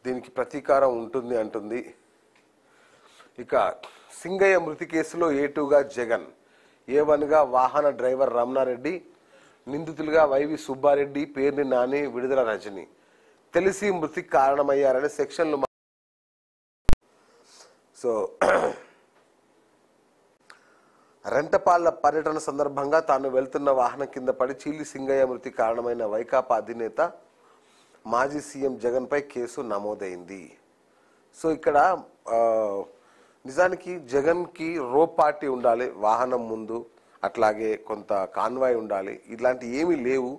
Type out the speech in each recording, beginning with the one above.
దీనికి ప్రతీకారం ఉంటుంది అంటుంది. ఇక సింగయ్య మృతి కేసులో A2గా జగన్, A1గా వాహన డ్రైవర్ రమణారెడ్డి, నిందితులుగా వైవి సుబ్బారెడ్డి, పేర్ని నాని, విడుదల రజని. తెలిసి మృతికి కారణమయ్యారనే సెక్షన్లు. సో రెంటపాళ్ల పర్యటన సందర్భంగా తాను వెళ్తున్న వాహనం కింద పడి చీలి సింగయ్య మృతి కారణమైన వైకాపా అధినేత మాజీ సీఎం జగన్పై కేసు నమోదైంది. సో ఇక్కడ నిజానికి జగన్కి రోప్ పార్టీ ఉండాలి వాహనం ముందు, అట్లాగే కొంత కాన్వాయ్ ఉండాలి, ఇలాంటి ఏమీ లేవు.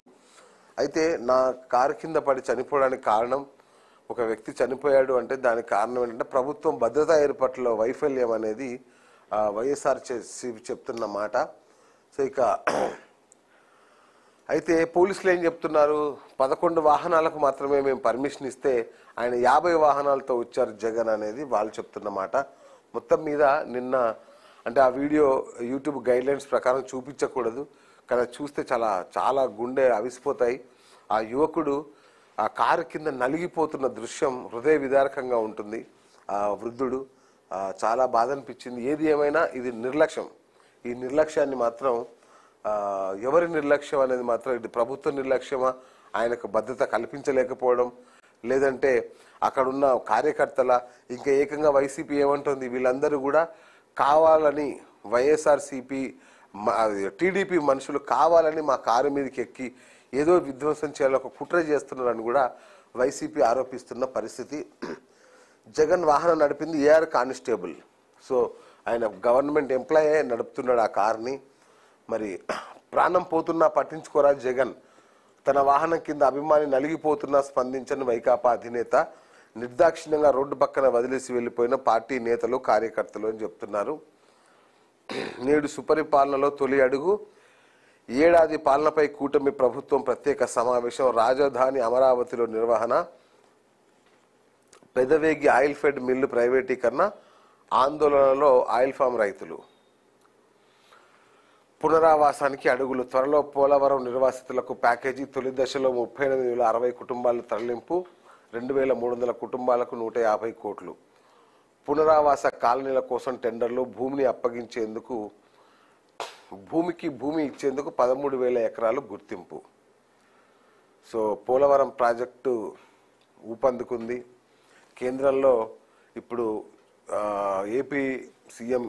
అయితే నా కారు కింద పడి చనిపోవడానికి కారణం, ఒక వ్యక్తి చనిపోయాడు అంటే దానికి కారణం ఏంటంటే ప్రభుత్వం భద్రతా ఏర్పాట్ల వైఫల్యం అనేది వైఎస్ఆర్ చెప్తున్న మాట. సో ఇక అయితే పోలీసులు ఏం చెప్తున్నారు, 11 వాహనాలకు మాత్రమే మేము పర్మిషన్ ఇస్తే ఆయన 50 వాహనాలతో వచ్చారు జగన్ అనేది వాళ్ళు చెప్తున్న మాట. మొత్తం మీద నిన్న అంటే ఆ వీడియో యూట్యూబ్ గైడ్లైన్స్ ప్రకారం చూపించకూడదు, కానీ చూస్తే చాలా గుండె అవిసిపోతాయి. ఆ యువకుడు ఆ కారు కింద నలిగిపోతున్న దృశ్యం హృదయ విదారకంగా ఉంటుంది. ఆ వృద్ధుడు చాలా బాధ అనిపించింది. ఏది ఏమైనా ఇది నిర్లక్ష్యం. ఈ నిర్లక్ష్యాన్ని మాత్రం ఎవరి నిర్లక్ష్యం అనేది మాత్రం ఇది ప్రభుత్వ నిర్లక్ష్యమా, ఆయనకు భద్రత కల్పించలేకపోవడం, లేదంటే అక్కడున్న కార్యకర్తల, ఇంకా ఏకంగా వైసీపీ ఏమంటుంది, వీళ్ళందరూ కూడా కావాలని వైఎస్ఆర్సీపీ టీడీపీ మనుషులు కావాలని మా కారు మీదకి ఎక్కి ఏదో విధ్వంసం చేయాలని ఒక కుట్ర చేస్తున్నారని కూడా వైసీపీ ఆరోపిస్తున్న పరిస్థితి. జగన్ వాహనం నడిపింది ఏఆర్ కానిస్టేబుల్. సో ఆయన గవర్నమెంట్ ఎంప్లాయీ నడుపుతున్నాడు ఆ కార్ని. మరి ప్రాణం పోతున్నా పట్టించుకోరా జగన్, తన వాహనం కింద అభిమాని నలిగిపోతున్నా స్పందించని వైకాపా అధినేత, నిర్దాక్షిణ్యంగా రోడ్డు పక్కన వదిలేసి వెళ్లిపోయిన పార్టీ నేతలు కార్యకర్తలు అని చెప్తున్నారు. నేడు సుపరిపాలనలో తొలి అడుగు, ఏడాది పాలనపై కూటమి ప్రభుత్వం ప్రత్యేక సమావేశం, రాజధాని అమరావతిలో నిర్వహణ, పెదవేగి ఆయిల్ ఫెడ్ మిల్లు ప్రైవేటీకరణ, ఆందోళనలో ఆయిల్ ఫామ్ రైతులు. పునరావాసానికి అడుగులు, త్వరలో పోలవరం నిర్వాసితులకు ప్యాకేజీ, తొలి దశలో 38,060 కుటుంబాలు తరలింపు, 2,300 కుటుంబాలకు 150 కోట్లు. పునరావాస కాలనీల కోసం టెండర్లు, భూమిని అప్పగించేందుకు భూమి ఇచ్చేందుకు 13,000 ఎకరాలు గుర్తింపు. సో పోలవరం ప్రాజెక్టు ఊపందుకుంది. కేంద్రంలో ఇప్పుడు ఏపీ సీఎం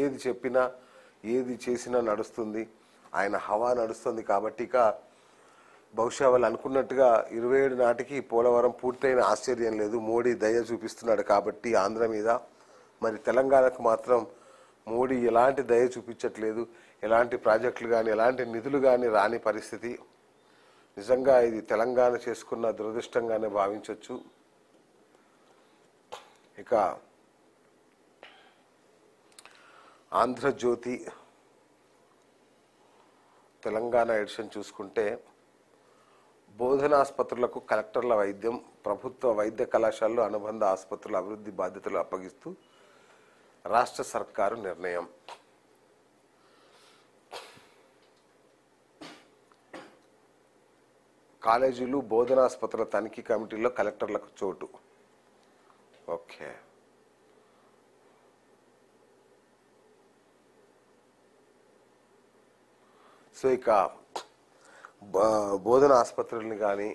ఏది చెప్పినా ఏది చేసినా నడుస్తుంది, ఆయన హవా నడుస్తుంది. కాబట్టి ఇక బహుశా వాళ్ళు అనుకున్నట్టుగా 27 నాటికి పోలవరం పూర్తయిన ఆశ్చర్యం లేదు. మోడీ దయ చూపిస్తున్నాడు కాబట్టి ఆంధ్ర మీద. మరి తెలంగాణకు మాత్రం మోడీ ఎలాంటి దయ చూపించట్లేదు, ఎలాంటి ప్రాజెక్టులు కానీ ఎలాంటి నిధులు కానీ రాని పరిస్థితి. నిజంగా ఇది తెలంగాణ చేసుకున్న దురదృష్టంగానే భావించవచ్చు. ఇక ఆంధ్రజ్యోతి తెలంగాణ ఎడిషన్ చూసుకుంటే, బోధనాసుపత్రులకు కలెక్టర్ల వైద్యం, ప్రభుత్వ వైద్య కళాశాలలో అనుబంధ ఆసుపత్రుల అభివృద్ధి బాధ్యతలు అప్పగిస్తూ రాష్ట్ర సర్కారు నిర్ణయం. కాలేజీలు బోధనాసుపత్రుల తనిఖీ కమిటీలో కలెక్టర్లకు చోటు. ఓకే, సో ఇక బోధన ఆసుపత్రులని కానీ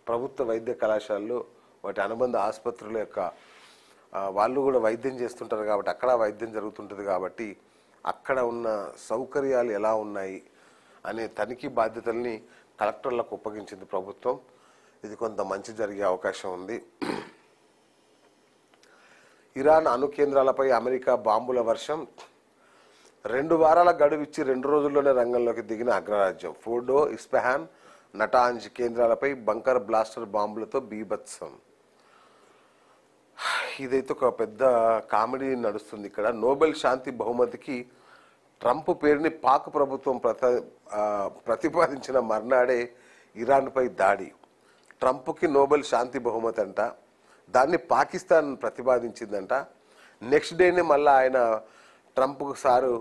ప్రభుత్వ వైద్య కళాశాలలు వాటి అనుబంధ ఆసుపత్రుల యొక్క వాళ్ళు కూడా వైద్యం చేస్తుంటారు కాబట్టి అక్కడ వైద్యం జరుగుతుంటుంది కాబట్టి అక్కడ ఉన్న సౌకర్యాలు ఎలా ఉన్నాయి అనే తనిఖీ బాధ్యతల్ని కలెక్టర్లకు అప్పగించింది ప్రభుత్వం. ఇది కొంత మంచి జరిగే అవకాశం ఉంది. ఇరాన్ అణు కేంద్రాలపై అమెరికా బాంబుల వర్షం, 2 వారాల గడువు ఇచ్చి 2 రోజుల్లోనే రంగంలోకి దిగిన అగ్రరాజ్యం. ఫోర్డో, ఇస్ఫహాన్, నటాంజ్ కేంద్రాలపై బంకర్ బ్లాస్టర్ బాంబులతో బీభత్సం. ఇదైతే ఒక పెద్ద కామెడీ నడుస్తుంది ఇక్కడ. నోబెల్ శాంతి బహుమతికి ట్రంప్ పేరుని పాక్ ప్రభుత్వం ప్రతిపాదించిన మర్నాడే ఇరాన్పై దాడి. ట్రంప్కి నోబెల్ శాంతి బహుమతి అంట, దాన్ని పాకిస్తాన్ ప్రతిపాదించిందంట. నెక్స్ట్ డేనే మళ్ళీ ఆయన ట్రంప్ సారు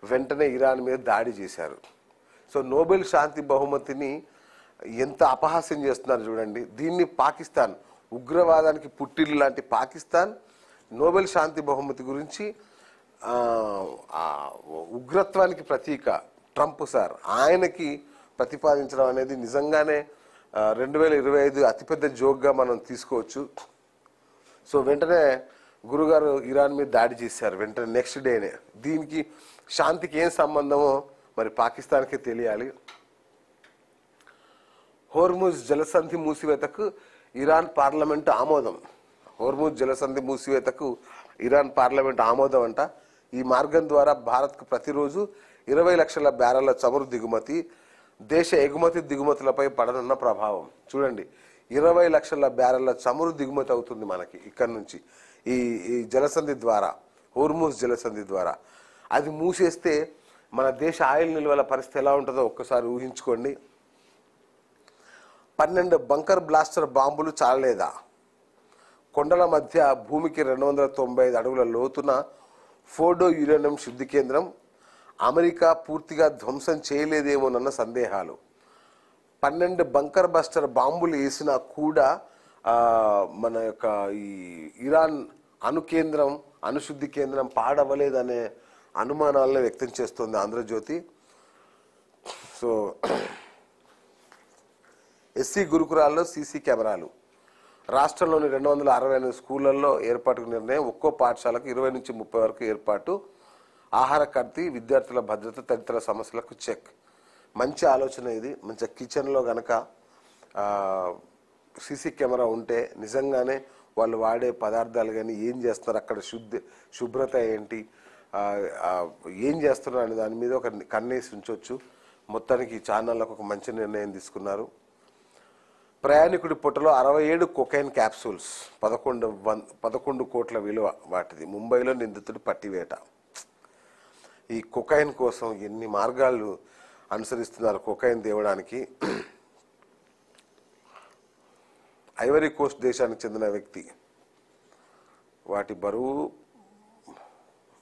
వెంటనే ఇరాన్ మీద దాడి చేశారు. సో నోబెల్ శాంతి బహుమతిని ఎంత అపహాస్యం చేస్తున్నారు చూడండి. దీన్ని పాకిస్తాన్ ఉగ్రవాదానికి పుట్టిల్లు లాంటి పాకిస్తాన్ నోబెల్ శాంతి బహుమతి గురించి ఉగ్రత్వానికి ప్రతీక ట్రంప్ సార్ ఆయనకి ప్రతిపాదించడం అనేది నిజంగానే 2025 అతిపెద్ద జోక్గా మనం తీసుకోవచ్చు. సో వెంటనే గురుగారు ఇరాన్ మీద దాడి చేశారు వెంటనే నెక్స్ట్ డేనే. దీనికి శాంతికి ఏం సంబంధమో మరి పాకిస్తాన్కే తెలియాలి. హోర్ముజ్ జలసంధి మూసివేతకు ఇరాన్ పార్లమెంటు ఆమోదం. హోర్ముజ్ జలసంధి మూసివేతకు ఇరాన్ పార్లమెంటు ఆమోదం అంట. ఈ మార్గం ద్వారా భారత్కు ప్రతిరోజు 20 లక్షల బ్యారెళ్ల చమురు దిగుమతి, దేశ ఎగుమతి దిగుమతులపై పడనున్న ప్రభావం చూడండి. 20 లక్షల బ్యారెళ్ల చమురు దిగుమతి అవుతుంది మనకి ఇక్కడ నుంచి ఈ జలసంధి ద్వారా, హోర్ముజ్ జలసంధి ద్వారా. అది మూసేస్తే మన దేశ ఆయిల్ నిల్వల పరిస్థితి ఎలా ఉంటుందో ఒక్కసారి ఊహించుకోండి. 12 బంకర్ బ్లాస్టర్ బాంబులు చాలలేదా? కొండల మధ్య భూమికి 295 అడుగుల లోతున ఫోర్డో యురేనియం శుద్ధి కేంద్రం. అమెరికా పూర్తిగా ధ్వంసం చేయలేదేమోనన్న సందేహాలు. 12 బంకర్ బస్టర్ బాంబులు వేసినా కూడా మన యొక్క ఈ ఇరాన్ అణుశుద్ధి కేంద్రం పాడవలేదనే అనుమానాలను వ్యక్తం చేస్తోంది ఆంధ్రజ్యోతి. సో ఎస్సీ గురుకులాల్లో సీసీ కెమెరాలు. రాష్ట్రంలోని 268 స్కూళ్లలో ఏర్పాటుకు నిర్ణయం. ఒక్కో పాఠశాలకు 20 నుంచి 30 వరకు ఏర్పాటు. ఆహార కల్తీ, విద్యార్థుల భద్రత తదితర సమస్యలకు చెక్. మంచి ఆలోచన ఇది. మంచి కిచెన్లో గనక సీసీ కెమెరా ఉంటే నిజంగానే వాళ్ళు వాడే పదార్థాలు కానీ ఏం చేస్తున్నారు, అక్కడ శుభ్రత ఏంటి, ఏం చేస్తున్నారు అనే దాని మీద ఒక కన్నేసి ఉంచవచ్చు. మొత్తానికి ఈ ఛానళ్ళకు ఒక మంచి నిర్ణయం తీసుకున్నారు. ప్రయాణికుడి పుట్టలో 67 కొకైన్ క్యాప్సూల్స్, 11 కోట్ల విలువ వాటిది. ముంబైలో నిందితుడు పట్టివేట. ఈ కొకైన్ కోసం ఎన్ని మార్గాలు అనుసరిస్తున్నారు కొకైన్ తేవడానికి. ఐవరీ కోస్ట్ దేశానికి చెందిన వ్యక్తి, వాటి బరువు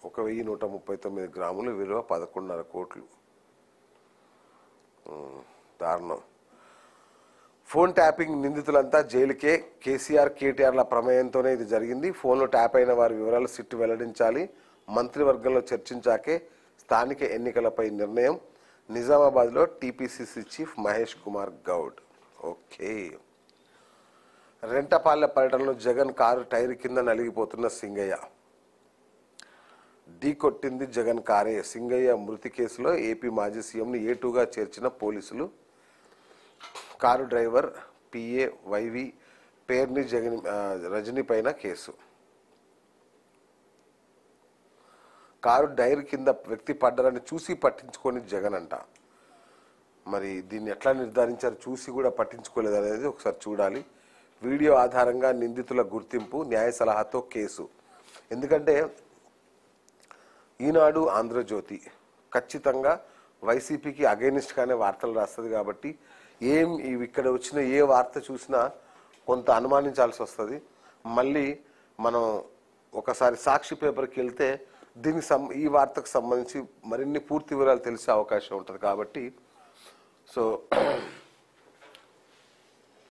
1139 గ్రాములు, విలువ 11.5 కోట్లు. దారుణం. ఫోన్ ట్యాపింగ్ నిందితులంతా జైలుకే. కేసీఆర్ కేటీఆర్ల ప్రమేయంతోనే ఇది జరిగింది. ఫోన్లో ట్యాప్ అయిన వారి వివరాలు సిట్ వెల్లడించాలి. మంత్రివర్గంలో చర్చించాకే స్థానిక ఎన్నికలపై నిర్ణయం. నిజామాబాద్లో TPCC chief Mahesh Kumar Goud. Okay. Rentapalle పర్యటనలో జగన్ కారు టైర్ కింద నలిగిపోతున్న సింగయ్య. ఢీ కొట్టింది జగన్ కారే. సింగయ్య మృతి కేసులో ఏపీ మాజీ సీఎంను A2గా చేర్చిన పోలీసులు. Car driver PA YV Perni Rajini పైన కేసు. కారు డైర్ కింద వ్యక్తి పడ్డారని చూసి పట్టించుకొని జగన్ అంట. మరి దీన్ని ఎట్లా నిర్ధారించారు, చూసి కూడా పట్టించుకోలేదు అనేది ఒకసారి చూడాలి. వీడియో ఆధారంగా నిందితుల గుర్తింపు, న్యాయ సలహాతో కేసు. ఎందుకంటే ఈనాడు, ఆంధ్రజ్యోతి ఖచ్చితంగా వైసీపీకి అగైనిస్ట్గానే వార్తలు రాస్తుంది కాబట్టి ఇక్కడ వచ్చిన ఏ వార్త చూసినా కొంత అనుమానించాల్సి వస్తుంది. మళ్ళీ మనం ఒకసారి సాక్షి పేపర్కి వెళ్తే ఈ వార్తకు సంబంధించి మరిన్ని పూర్తి వివరాలు తెలిసే అవకాశం ఉంటుంది కాబట్టి సో